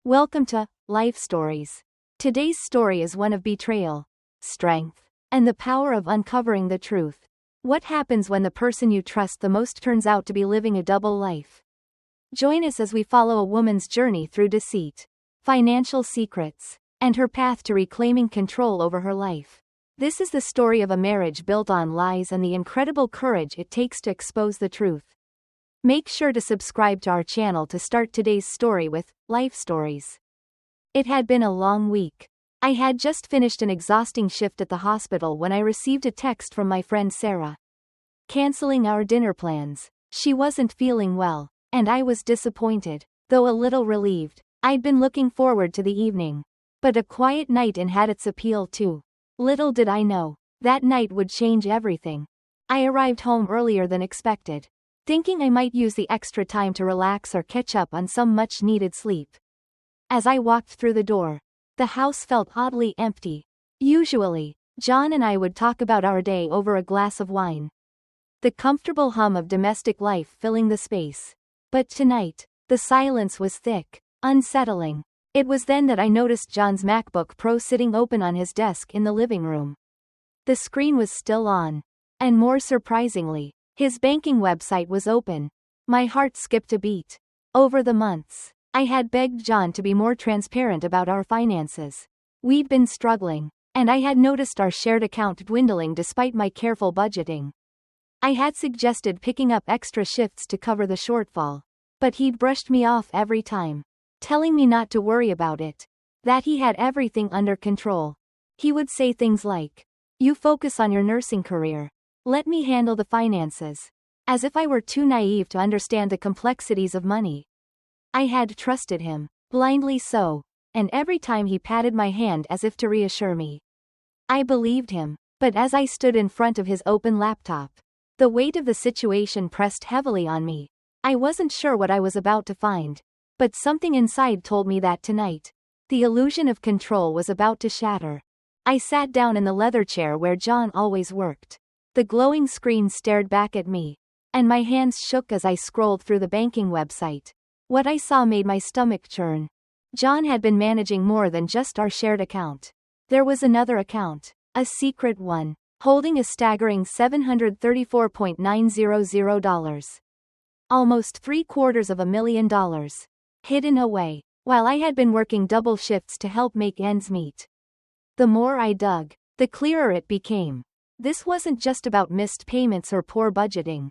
Welcome to Life Stories. Today's story is one of betrayal, strength, and the power of uncovering the truth. What happens when the person you trust the most turns out to be living a double life? Join us as we follow a woman's journey through deceit, financial secrets, and her path to reclaiming control over her life. This is the story of a marriage built on lies and the incredible courage it takes to expose the truth. Make sure to subscribe to our channel to start today's story with Life Stories. It had been a long week. I had just finished an exhausting shift at the hospital when I received a text from my friend Sarah, canceling our dinner plans. She wasn't feeling well, and I was disappointed, though a little relieved. I'd been looking forward to the evening. But a quiet night in had its appeal too. Little did I know, that night would change everything. I arrived home earlier than expected, thinking I might use the extra time to relax or catch up on some much-needed sleep. As I walked through the door, the house felt oddly empty. Usually, John and I would talk about our day over a glass of wine, the comfortable hum of domestic life filling the space. But tonight, the silence was thick, unsettling. It was then that I noticed John's MacBook Pro sitting open on his desk in the living room. The screen was still on, and more surprisingly, his banking website was open. My heart skipped a beat. Over the months, I had begged John to be more transparent about our finances. We'd been struggling, and I had noticed our shared account dwindling despite my careful budgeting. I had suggested picking up extra shifts to cover the shortfall, but he'd brushed me off every time, telling me not to worry about it, that he had everything under control. He would say things like, "You focus on your nursing career. Let me handle the finances," as if I were too naive to understand the complexities of money. I had trusted him, blindly so, and every time he patted my hand as if to reassure me, I believed him. But as I stood in front of his open laptop, the weight of the situation pressed heavily on me. I wasn't sure what I was about to find, but something inside told me that tonight, the illusion of control was about to shatter. I sat down in the leather chair where John always worked. The glowing screen stared back at me, and my hands shook as I scrolled through the banking website. What I saw made my stomach churn. John had been managing more than just our shared account. There was another account, a secret one, holding a staggering $734,900. Almost $750,000. Hidden away, while I had been working double shifts to help make ends meet. The more I dug, the clearer it became. This wasn't just about missed payments or poor budgeting.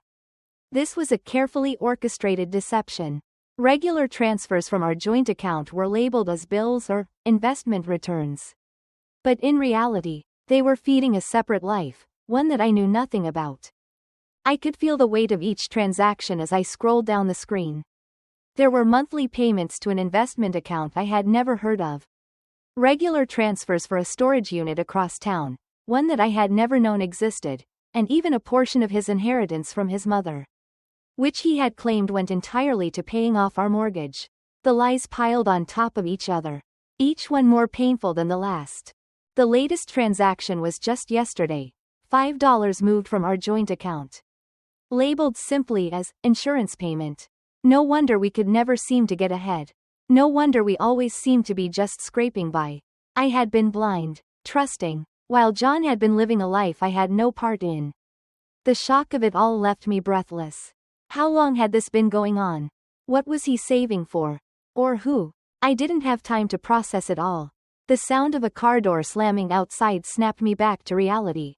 This was a carefully orchestrated deception. Regular transfers from our joint account were labeled as bills or investment returns. But in reality, they were feeding a separate life, one that I knew nothing about. I could feel the weight of each transaction as I scrolled down the screen. There were monthly payments to an investment account I had never heard of, regular transfers for a storage unit across town, one that I had never known existed, and even a portion of his inheritance from his mother, which he had claimed went entirely to paying off our mortgage. The lies piled on top of each other, each one more painful than the last. The latest transaction was just yesterday. $5 moved from our joint account, labeled simply as insurance payment. No wonder we could never seem to get ahead. No wonder we always seemed to be just scraping by. I had been blind, trusting, while John had been living a life I had no part in. The shock of it all left me breathless. How long had this been going on? What was he saving for? Or who? I didn't have time to process it all. The sound of a car door slamming outside snapped me back to reality.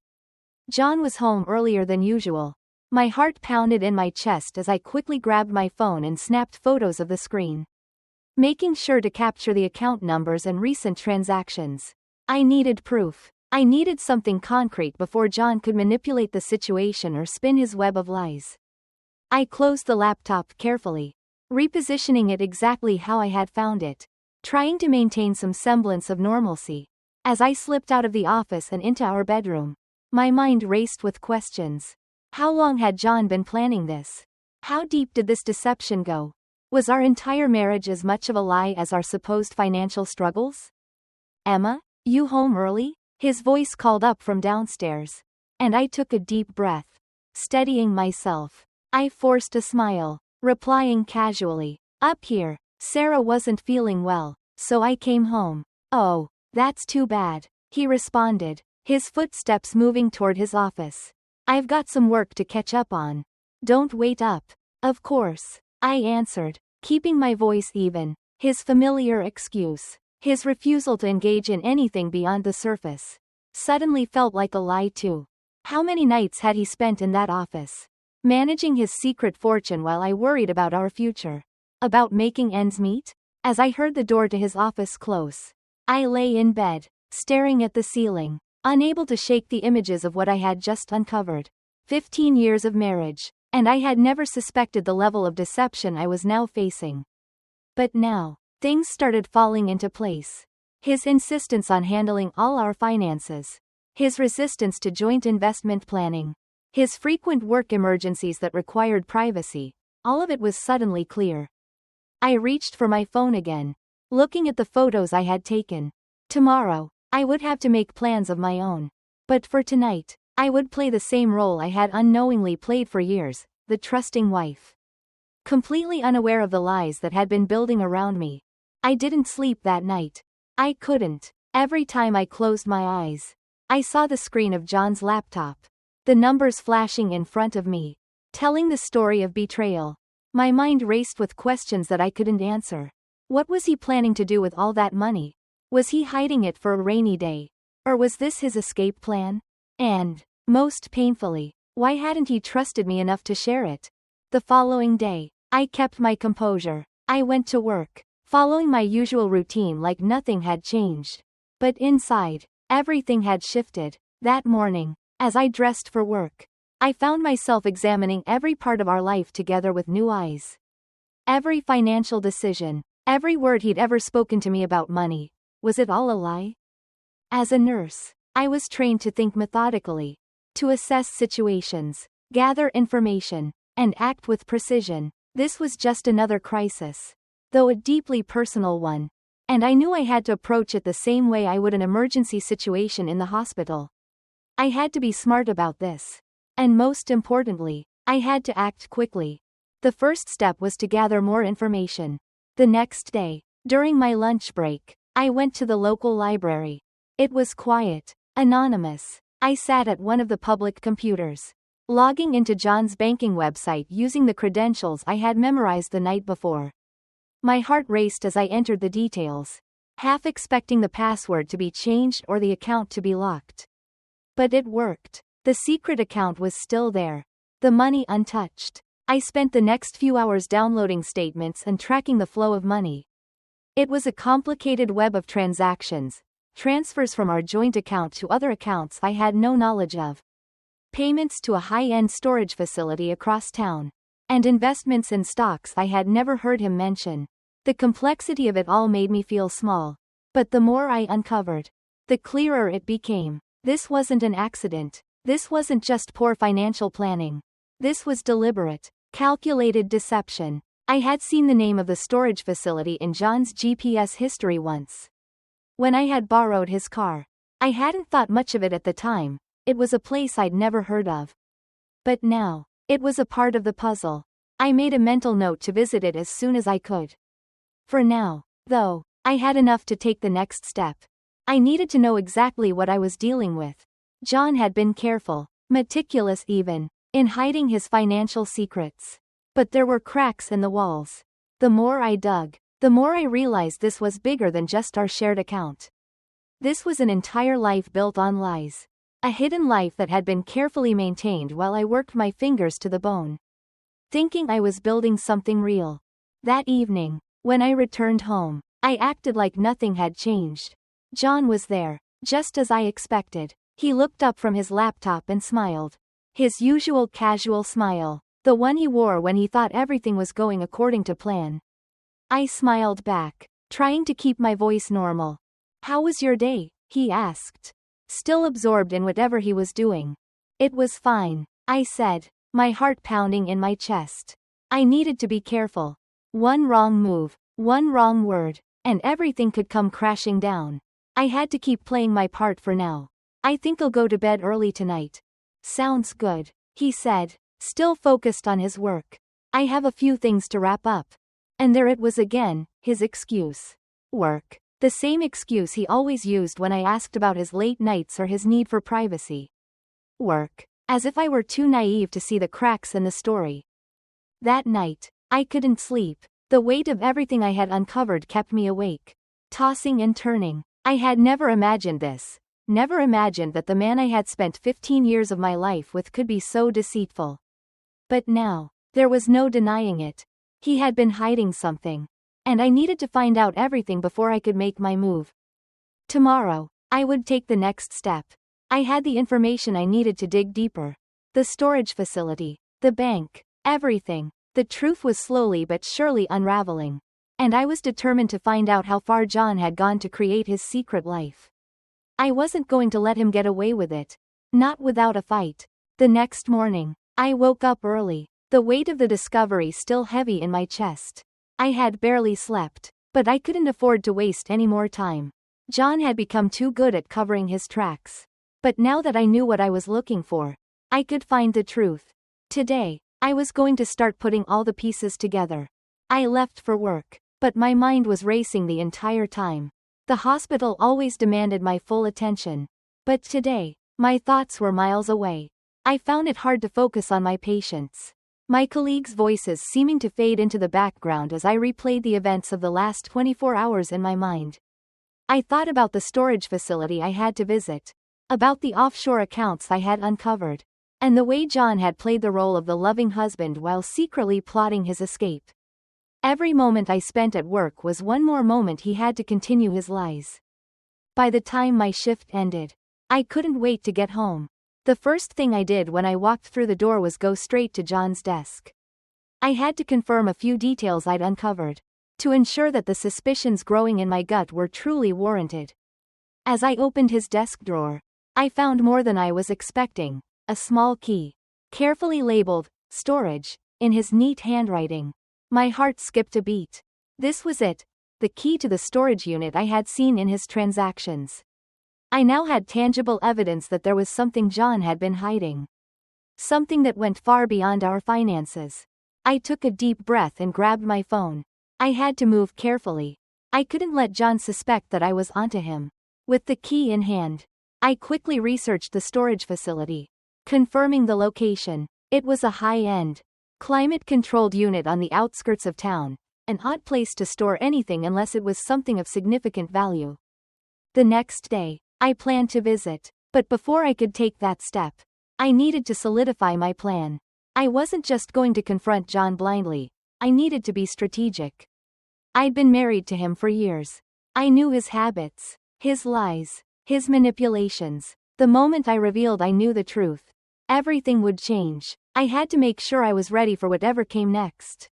John was home earlier than usual. My heart pounded in my chest as I quickly grabbed my phone and snapped photos of the screen, making sure to capture the account numbers and recent transactions. I needed proof. I needed something concrete before John could manipulate the situation or spin his web of lies. I closed the laptop carefully, repositioning it exactly how I had found it, trying to maintain some semblance of normalcy. As I slipped out of the office and into our bedroom, my mind raced with questions. How long had John been planning this? How deep did this deception go? Was our entire marriage as much of a lie as our supposed financial struggles? "Emma, you home early?" His voice called up from downstairs, and I took a deep breath, steadying myself. I forced a smile, replying casually, "Up here." Sarah wasn't feeling well, So I came home. Oh, that's too bad, he responded, his footsteps moving toward his office. I've got some work to catch up on. Don't wait up. Of course, I answered, keeping my voice even. His familiar excuse, his refusal to engage in anything beyond the surface, suddenly felt like a lie too. How many nights had he spent in that office, managing his secret fortune while I worried about our future? About making ends meet? As I heard the door to his office close, I lay in bed, staring at the ceiling, unable to shake the images of what I had just uncovered. 15 years of marriage, and I had never suspected the level of deception I was now facing. But now, things started falling into place. His insistence on handling all our finances, his resistance to joint investment planning, his frequent work emergencies that required privacy, all of it was suddenly clear. I reached for my phone again, looking at the photos I had taken. Tomorrow, I would have to make plans of my own. But for tonight, I would play the same role I had unknowingly played for years, the trusting wife. Completely unaware of the lies that had been building around me, I didn't sleep that night. I couldn't. Every time I closed my eyes, I saw the screen of John's laptop, the numbers flashing in front of me, telling the story of betrayal. My mind raced with questions that I couldn't answer. What was he planning to do with all that money? Was he hiding it for a rainy day? Or was this his escape plan? And, most painfully, why hadn't he trusted me enough to share it? The following day, I kept my composure. I went to work, following my usual routine like nothing had changed. But inside, everything had shifted. That morning, as I dressed for work, I found myself examining every part of our life together with new eyes. Every financial decision, every word he'd ever spoken to me about money, was it all a lie? As a nurse, I was trained to think methodically, to assess situations, gather information, and act with precision. This was just another crisis, though a deeply personal one, and I knew I had to approach it the same way I would an emergency situation in the hospital. I had to be smart about this. And most importantly, I had to act quickly. The first step was to gather more information. The next day, during my lunch break, I went to the local library. It was quiet, anonymous. I sat at one of the public computers, logging into John's banking website using the credentials I had memorized the night before. My heart raced as I entered the details, half expecting the password to be changed or the account to be locked. But it worked. The secret account was still there, the money untouched. I spent the next few hours downloading statements and tracking the flow of money. It was a complicated web of transactions, transfers from our joint account to other accounts I had no knowledge of, payments to a high-end storage facility across town, and investments in stocks I had never heard him mention. The complexity of it all made me feel small, but the more I uncovered, the clearer it became. This wasn't an accident. This wasn't just poor financial planning. This was deliberate, calculated deception. I had seen the name of the storage facility in John's GPS history once. When I had borrowed his car, I hadn't thought much of it at the time. It was a place I'd never heard of. But now, it was a part of the puzzle. I made a mental note to visit it as soon as I could. For now, though, I had enough to take the next step. I needed to know exactly what I was dealing with. John had been careful, meticulous even, in hiding his financial secrets. But there were cracks in the walls. The more I dug, the more I realized this was bigger than just our shared account. This was an entire life built on lies. A hidden life that had been carefully maintained while I worked my fingers to the bone, thinking I was building something real. That evening, when I returned home, I acted like nothing had changed. John was there, just as I expected. He looked up from his laptop and smiled. His usual casual smile, the one he wore when he thought everything was going according to plan. I smiled back, trying to keep my voice normal. "How was your day?" he asked, still absorbed in whatever he was doing. "It was fine," I said, my heart pounding in my chest. I needed to be careful. One wrong move, one wrong word, and everything could come crashing down. I had to keep playing my part for now. "I think I'll go to bed early tonight." "Sounds good," he said, still focused on his work. "I have a few things to wrap up." And there it was again, his excuse. Work. The same excuse he always used when I asked about his late nights or his need for privacy. Work. As if I were too naive to see the cracks in the story. That night, I couldn't sleep. The weight of everything I had uncovered kept me awake. Tossing and turning. I had never imagined this. Never imagined that the man I had spent 15 years of my life with could be so deceitful. But now, there was no denying it. He had been hiding something. And I needed to find out everything before I could make my move. Tomorrow, I would take the next step. I had the information I needed to dig deeper. The storage facility, the bank, everything. The truth was slowly but surely unraveling. And I was determined to find out how far John had gone to create his secret life. I wasn't going to let him get away with it. Not without a fight. The next morning, I woke up early, the weight of the discovery still heavy in my chest. I had barely slept, but I couldn't afford to waste any more time. John had become too good at covering his tracks. But now that I knew what I was looking for, I could find the truth. Today, I was going to start putting all the pieces together. I left for work, but my mind was racing the entire time. The hospital always demanded my full attention. But today, my thoughts were miles away. I found it hard to focus on my patients. My colleagues' voices seeming to fade into the background as I replayed the events of the last 24 hours in my mind. I thought about the storage facility I had to visit, about the offshore accounts I had uncovered, and the way John had played the role of the loving husband while secretly plotting his escape. Every moment I spent at work was one more moment he had to continue his lies. By the time my shift ended, I couldn't wait to get home. The first thing I did when I walked through the door was go straight to John's desk. I had to confirm a few details I'd uncovered, to ensure that the suspicions growing in my gut were truly warranted. As I opened his desk drawer, I found more than I was expecting, a small key, carefully labeled, storage, in his neat handwriting. My heart skipped a beat. This was it, the key to the storage unit I had seen in his transactions. I now had tangible evidence that there was something John had been hiding. Something that went far beyond our finances. I took a deep breath and grabbed my phone. I had to move carefully. I couldn't let John suspect that I was onto him. With the key in hand, I quickly researched the storage facility, confirming the location. It was a high-end, climate-controlled unit on the outskirts of town, an odd place to store anything unless it was something of significant value. The next day, I planned to visit, but before I could take that step, I needed to solidify my plan. I wasn't just going to confront John blindly, I needed to be strategic. I'd been married to him for years. I knew his habits, his lies, his manipulations. The moment I revealed I knew the truth, everything would change. I had to make sure I was ready for whatever came next.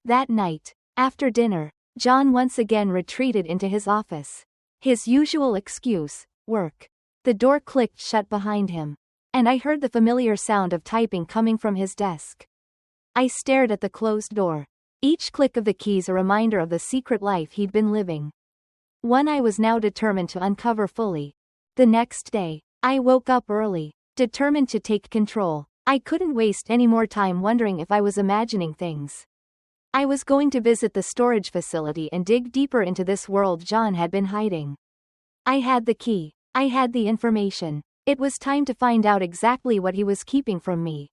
That night, after dinner, John once again retreated into his office. His usual excuse, work. The door clicked shut behind him, and I heard the familiar sound of typing coming from his desk. I stared at the closed door. Each click of the keys a reminder of the secret life he'd been living. One I was now determined to uncover fully. The next day, I woke up early, determined to take control. I couldn't waste any more time wondering if I was imagining things. I was going to visit the storage facility and dig deeper into this world John had been hiding. I had the key. I had the information. It was time to find out exactly what he was keeping from me.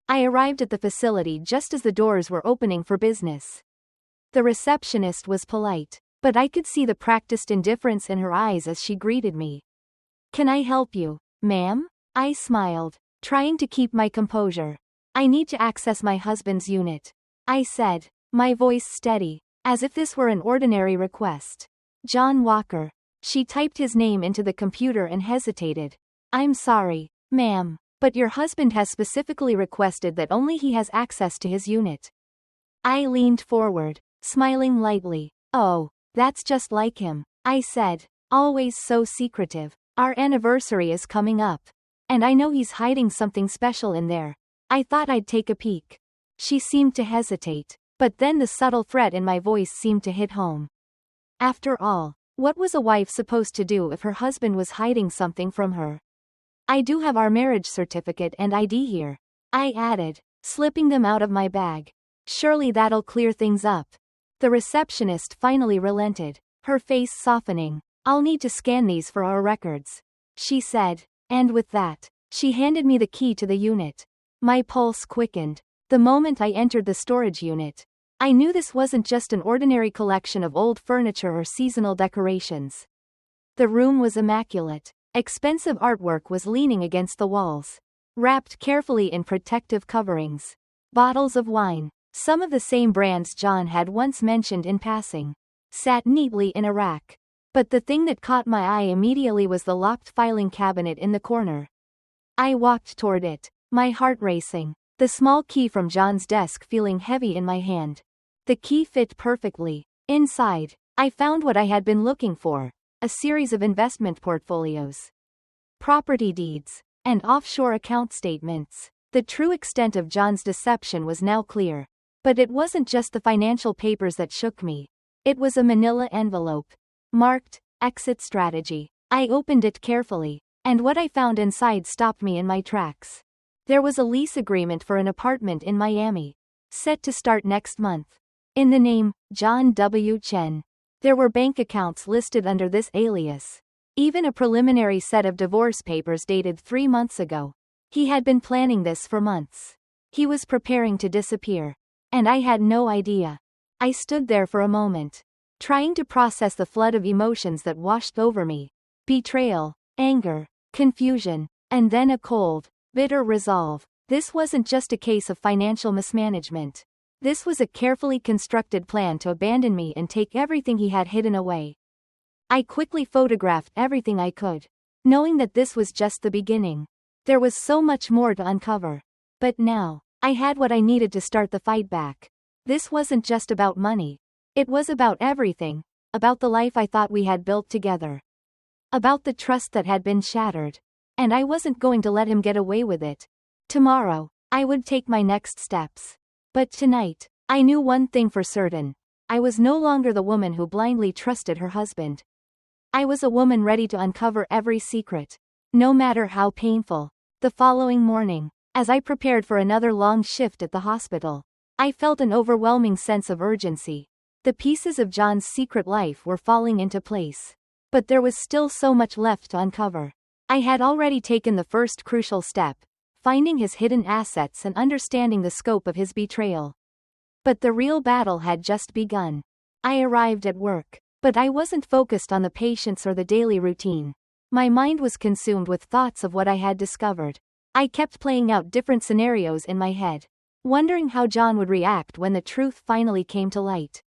I arrived at the facility just as the doors were opening for business. The receptionist was polite, but I could see the practiced indifference in her eyes as she greeted me. "Can I help you, ma'am?" I smiled, trying to keep my composure. "I need to access my husband's unit," I said, my voice steady, as if this were an ordinary request. "John Walker." She typed his name into the computer and hesitated. "I'm sorry, ma'am, but your husband has specifically requested that only he has access to his unit." I leaned forward, smiling lightly. "Oh, that's just like him," I said, "always so secretive. Our anniversary is coming up, and I know he's hiding something special in there. I thought I'd take a peek." She seemed to hesitate, but then the subtle threat in my voice seemed to hit home. After all, what was a wife supposed to do if her husband was hiding something from her? "I do have our marriage certificate and ID here," I added, slipping them out of my bag. "Surely that'll clear things up." The receptionist finally relented. her face softening. "I'll need to scan these for our records," she said. And with that, she handed me the key to the unit. My pulse quickened. The moment I entered the storage unit, I knew this wasn't just an ordinary collection of old furniture or seasonal decorations. The room was immaculate. Expensive artwork was leaning against the walls, wrapped carefully in protective coverings. Bottles of wine, some of the same brands John had once mentioned in passing, sat neatly in a rack. But the thing that caught my eye immediately was the locked filing cabinet in the corner. I walked toward it, my heart racing, the small key from John's desk feeling heavy in my hand. The key fit perfectly. Inside, I found what I had been looking for: a series of investment portfolios, property deeds, and offshore account statements. The true extent of John's deception was now clear. But it wasn't just the financial papers that shook me. It was a manila envelope, marked "Exit Strategy." I opened it carefully, and what I found inside stopped me in my tracks. There was a lease agreement for an apartment in Miami, set to start next month. In the name, John W. Chen. There were bank accounts listed under this alias. Even a preliminary set of divorce papers dated 3 months ago. He had been planning this for months. He was preparing to disappear. And I had no idea. I stood there for a moment, trying to process the flood of emotions that washed over me. Betrayal, anger, confusion, and then a cold, bitter resolve. This wasn't just a case of financial mismanagement. This was a carefully constructed plan to abandon me and take everything he had hidden away. I quickly photographed everything I could, knowing that this was just the beginning. There was so much more to uncover. But now, I had what I needed to start the fight back. This wasn't just about money. It was about everything. About the life I thought we had built together. About the trust that had been shattered. And I wasn't going to let him get away with it. Tomorrow, I would take my next steps. But tonight, I knew one thing for certain. I was no longer the woman who blindly trusted her husband. I was a woman ready to uncover every secret, no matter how painful. The following morning, as I prepared for another long shift at the hospital, I felt an overwhelming sense of urgency. The pieces of John's secret life were falling into place. But there was still so much left to uncover. I had already taken the first crucial step, finding his hidden assets and understanding the scope of his betrayal. But the real battle had just begun. I arrived at work, but I wasn't focused on the patients or the daily routine. My mind was consumed with thoughts of what I had discovered. I kept playing out different scenarios in my head, wondering how John would react when the truth finally came to light.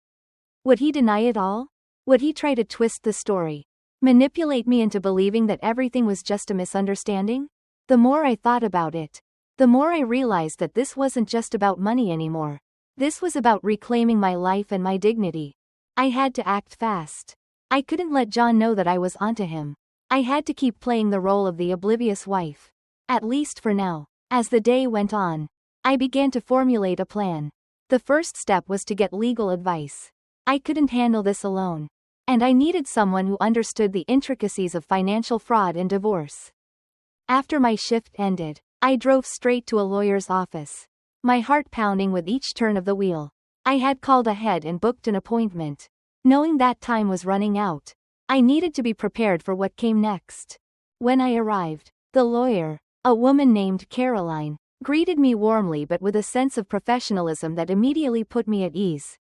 Would he deny it all? Would he try to twist the story, manipulate me into believing that everything was just a misunderstanding? The more I thought about it, the more I realized that this wasn't just about money anymore. This was about reclaiming my life and my dignity. I had to act fast. I couldn't let John know that I was onto him. I had to keep playing the role of the oblivious wife. At least for now. As the day went on, I began to formulate a plan. The first step was to get legal advice. I couldn't handle this alone. And I needed someone who understood the intricacies of financial fraud and divorce. After my shift ended, I drove straight to a lawyer's office, my heart pounding with each turn of the wheel. I had called ahead and booked an appointment, knowing that time was running out. I needed to be prepared for what came next. When I arrived, the lawyer, a woman named Caroline, greeted me warmly but with a sense of professionalism that immediately put me at ease.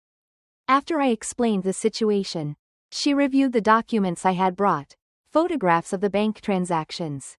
After I explained the situation, she reviewed the documents I had brought, photographs of the bank transactions,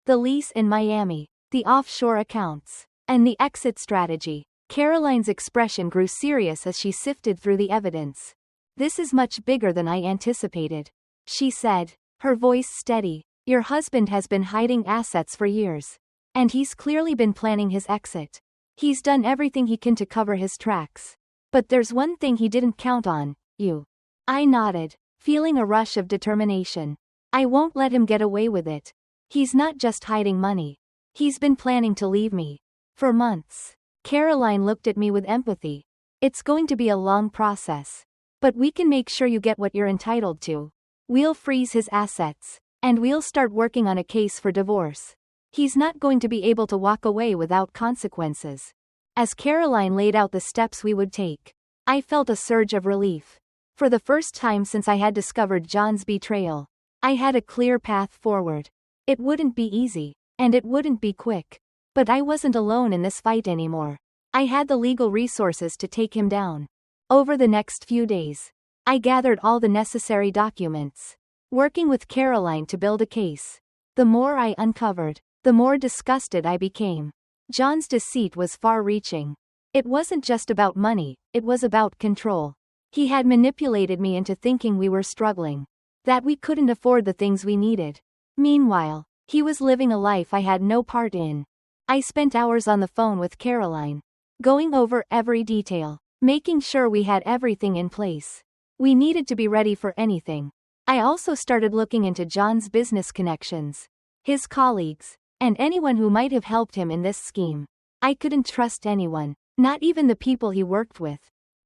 the lease in Miami, the offshore accounts, and the exit strategy. Caroline's expression grew serious as she sifted through the evidence. "This is much bigger than I anticipated," she said, her voice steady. "Your husband has been hiding assets for years. And he's clearly been planning his exit. He's done everything he can to cover his tracks. But there's one thing he didn't count on, you." I nodded, feeling a rush of determination. "I won't let him get away with it. He's not just hiding money. He's been planning to leave me. For months." Caroline looked at me with empathy. "It's going to be a long process. But we can make sure you get what you're entitled to. We'll freeze his assets. And we'll start working on a case for divorce. He's not going to be able to walk away without consequences." As Caroline laid out the steps we would take, I felt a surge of relief. For the first time since I had discovered John's betrayal, I had a clear path forward. It wouldn't be easy, and it wouldn't be quick. But I wasn't alone in this fight anymore. I had the legal resources to take him down. Over the next few days, I gathered all the necessary documents, working with Caroline to build a case. The more I uncovered, the more disgusted I became. John's deceit was far-reaching. It wasn't just about money, it was about control. He had manipulated me into thinking we were struggling, that we couldn't afford the things we needed. Meanwhile, he was living a life I had no part in. I spent hours on the phone with Caroline, going over every detail, making sure we had everything in place. We needed to be ready for anything. I also started looking into John's business connections, his colleagues, and anyone who might have helped him in this scheme. I couldn't trust anyone, not even the people he worked with.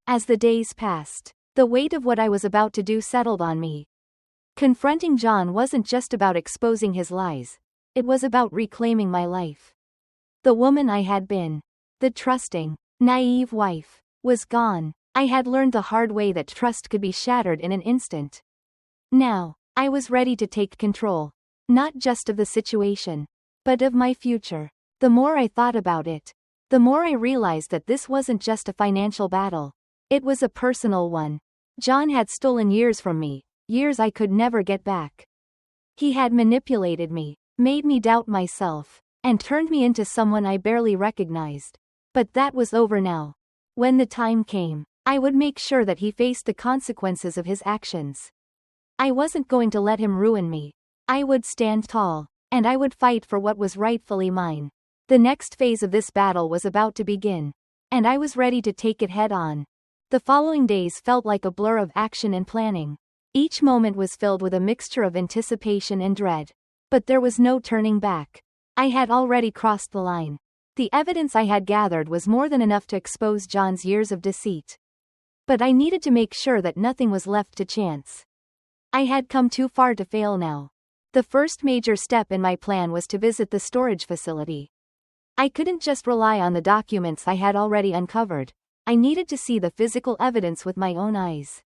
As the days passed, the weight of what I was about to do settled on me. Confronting John wasn't just about exposing his lies. It was about reclaiming my life. The woman I had been, the trusting, naive wife, was gone. I had learned the hard way that trust could be shattered in an instant. Now, I was ready to take control, not just of the situation, but of my future. The more I thought about it, the more I realized that this wasn't just a financial battle. It was a personal one. John had stolen years from me, years I could never get back. He had manipulated me, made me doubt myself, and turned me into someone I barely recognized. But that was over now. When the time came, I would make sure that he faced the consequences of his actions. I wasn't going to let him ruin me. I would stand tall, and I would fight for what was rightfully mine. The next phase of this battle was about to begin, and I was ready to take it head on. The following days felt like a blur of action and planning. Each moment was filled with a mixture of anticipation and dread. But there was no turning back. I had already crossed the line. The evidence I had gathered was more than enough to expose John's years of deceit. But I needed to make sure that nothing was left to chance. I had come too far to fail now. The first major step in my plan was to visit the storage facility. I couldn't just rely on the documents I had already uncovered. I needed to see the physical evidence with my own eyes.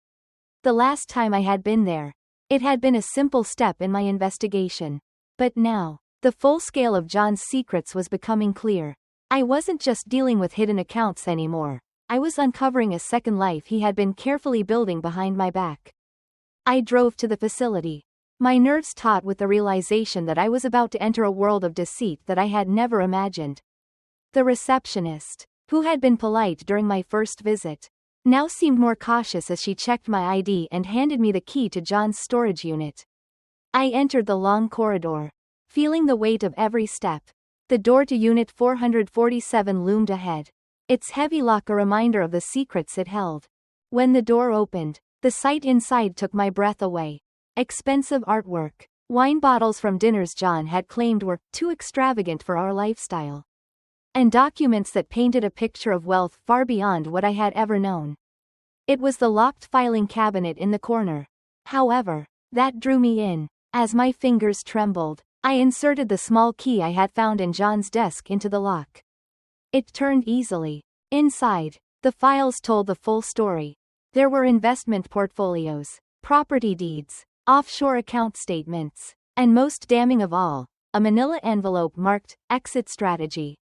The last time I had been there, it had been a simple step in my investigation. But now, the full scale of John's secrets was becoming clear. I wasn't just dealing with hidden accounts anymore. I was uncovering a second life he had been carefully building behind my back. I drove to the facility, my nerves taut with the realization that I was about to enter a world of deceit that I had never imagined. The receptionist, who had been polite during my first visit, now seemed more cautious as she checked my ID and handed me the key to John's storage unit. I entered the long corridor, feeling the weight of every step. The door to Unit 447 loomed ahead, its heavy lock a reminder of the secrets it held. When the door opened, the sight inside took my breath away. Expensive artwork, wine bottles from dinners John had claimed were too extravagant for our lifestyle, and documents that painted a picture of wealth far beyond what I had ever known. It was the locked filing cabinet in the corner, however, that drew me in. As my fingers trembled, I inserted the small key I had found in John's desk into the lock. It turned easily. Inside, the files told the full story. There were investment portfolios, property deeds, offshore account statements, and most damning of all, a manila envelope marked "Exit Strategy."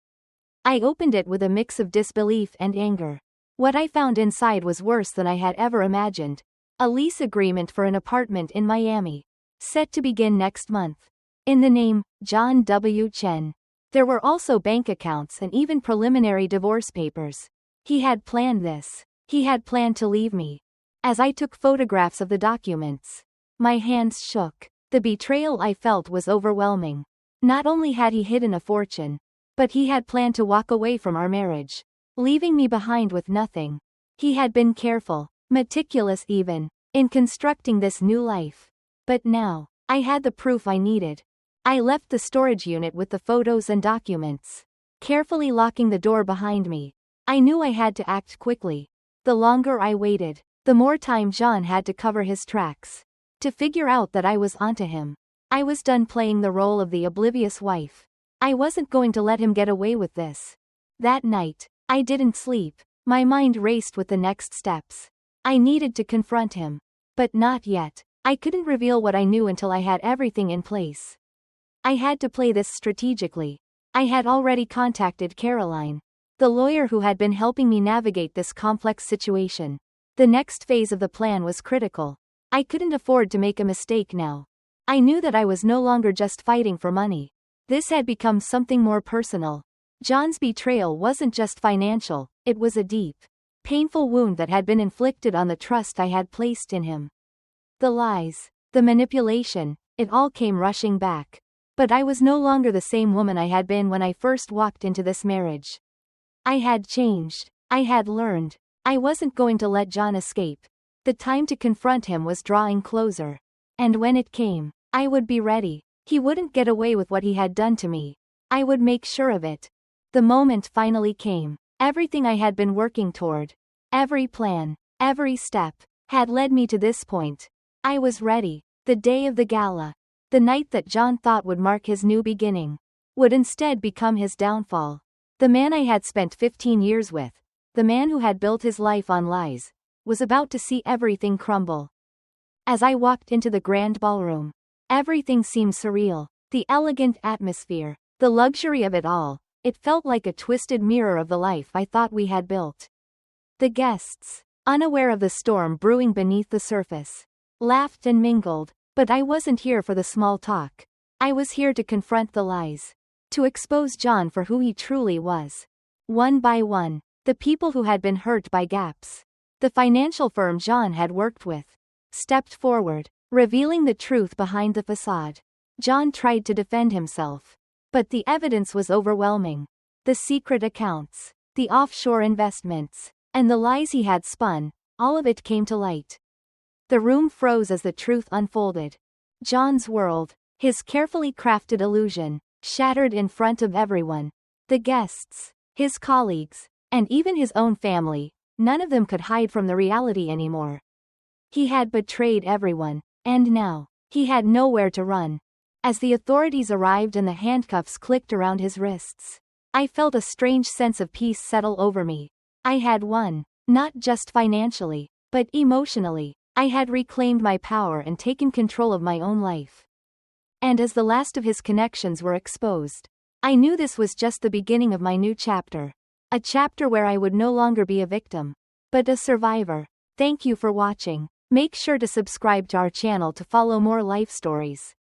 I opened it with a mix of disbelief and anger. What I found inside was worse than I had ever imagined. A lease agreement for an apartment in Miami, set to begin next month. In the name, John W. Chen. There were also bank accounts and even preliminary divorce papers. He had planned this. He had planned to leave me. As I took photographs of the documents, my hands shook. The betrayal I felt was overwhelming. Not only had he hidden a fortune, but he had planned to walk away from our marriage, leaving me behind with nothing. He had been careful, meticulous even, in constructing this new life. But now, I had the proof I needed. I left the storage unit with the photos and documents, carefully locking the door behind me. I knew I had to act quickly. The longer I waited, the more time John had to cover his tracks, to figure out that I was onto him. I was done playing the role of the oblivious wife. I wasn't going to let him get away with this. That night, I didn't sleep. My mind raced with the next steps. I needed to confront him. But not yet. I couldn't reveal what I knew until I had everything in place. I had to play this strategically. I had already contacted Caroline, the lawyer who had been helping me navigate this complex situation. The next phase of the plan was critical. I couldn't afford to make a mistake now. I knew that I was no longer just fighting for money. This had become something more personal. John's betrayal wasn't just financial, it was a deep, painful wound that had been inflicted on the trust I had placed in him. The lies, the manipulation, it all came rushing back. But I was no longer the same woman I had been when I first walked into this marriage. I had changed. I had learned. I wasn't going to let John escape. The time to confront him was drawing closer. And when it came, I would be ready. He wouldn't get away with what he had done to me. I would make sure of it. The moment finally came. Everything I had been working toward, every plan, every step, had led me to this point. I was ready. The day of the gala. The night that John thought would mark his new beginning, would instead become his downfall. The man I had spent 15 years with, the man who had built his life on lies, was about to see everything crumble. As I walked into the grand ballroom, everything seemed surreal. The elegant atmosphere, the luxury of it all, it felt like a twisted mirror of the life I thought we had built. The guests, unaware of the storm brewing beneath the surface, laughed and mingled. But I wasn't here for the small talk. I was here to confront the lies. To expose John for who he truly was. One by one, the people who had been hurt by gaps, the financial firm John had worked with, stepped forward, revealing the truth behind the facade. John tried to defend himself. But the evidence was overwhelming. The secret accounts, the offshore investments, and the lies he had spun, all of it came to light. The room froze as the truth unfolded. John's world, his carefully crafted illusion, shattered in front of everyone. The guests, his colleagues, and even his own family, none of them could hide from the reality anymore. He had betrayed everyone, and now, he had nowhere to run. As the authorities arrived and the handcuffs clicked around his wrists, I felt a strange sense of peace settle over me. I had won, not just financially, but emotionally. I had reclaimed my power and taken control of my own life. And as the last of his connections were exposed, I knew this was just the beginning of my new chapter. A chapter where I would no longer be a victim, but a survivor. Thank you for watching. Make sure to subscribe to our channel to follow more life stories.